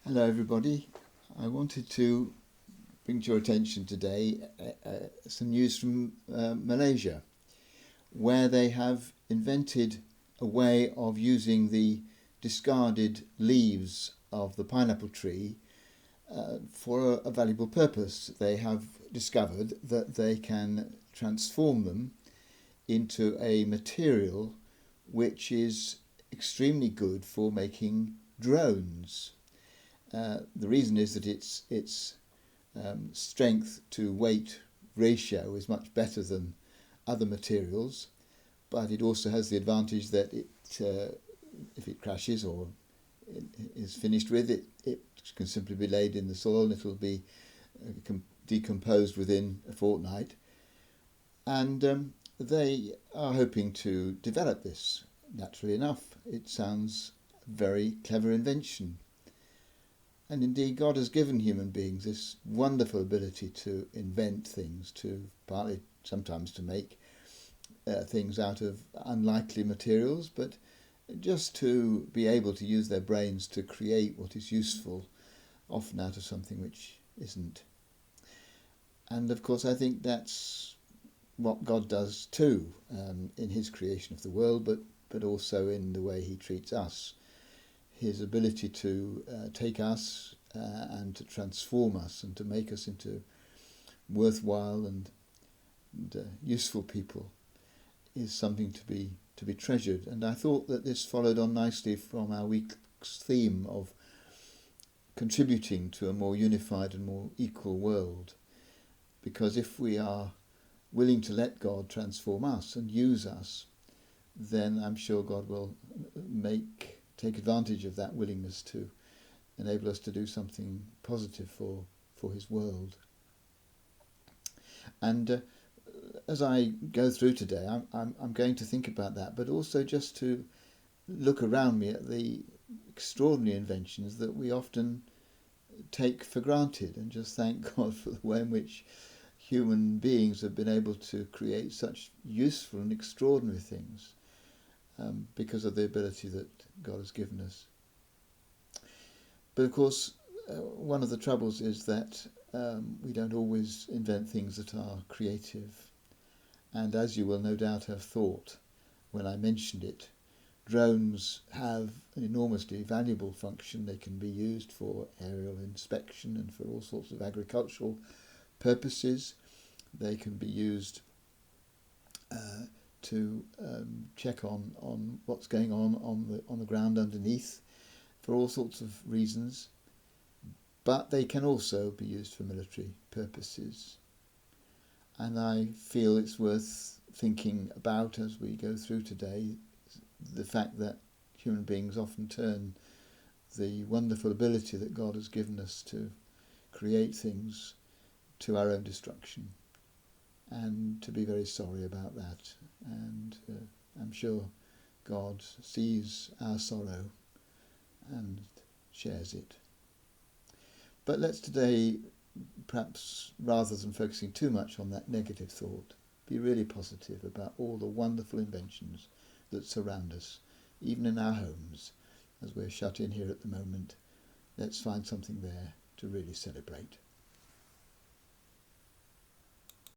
Hello everybody. I wanted to bring to your attention today some news from Malaysia, where they have invented a way of using the discarded leaves of the pineapple tree for a valuable purpose. They have discovered that they can transform them into a material which is extremely good for making drones. The reason is that its strength to weight ratio is much better than other materials, but it also has the advantage that if it crashes or is finished with, it can simply be laid in the soil and it will be decomposed within a fortnight. And they are hoping to develop this. Naturally enough, it sounds a very clever invention. And indeed, God has given human beings this wonderful ability to invent things, partly sometimes to make things out of unlikely materials, but just to be able to use their brains to create what is useful, often out of something which isn't. And of course, I think that's what God does too, in his creation of the world, but also in the way he treats us. His ability to take us and to transform us and to make us into worthwhile and useful people is something to be treasured. And I thought that this followed on nicely from our week's theme of contributing to a more unified and more equal world. Because if we are willing to let God transform us and use us, then I'm sure God will take advantage of that willingness to enable us to do something positive for his world. And as I go through today, I'm going to think about that, but also just to look around me at the extraordinary inventions that we often take for granted, and just thank God for the way in which human beings have been able to create such useful and extraordinary things because of the ability that God has given us. But of course, one of the troubles is that we don't always invent things that are creative. And as you will no doubt have thought when I mentioned it, drones have an enormously valuable function. They can be used for aerial inspection and for all sorts of agricultural purposes. They can be used to check on what's going on the ground underneath for all sorts of reasons, but they can also be used for military purposes. And I feel it's worth thinking about as we go through today the fact that human beings often turn the wonderful ability that God has given us to create things to our own destruction, and to be very sorry about that. And I'm sure God sees our sorrow and shares it. But let's today, perhaps rather than focusing too much on that negative thought, be really positive about all the wonderful inventions that surround us, even in our homes. As we're shut in here at the moment, let's find something there to really celebrate.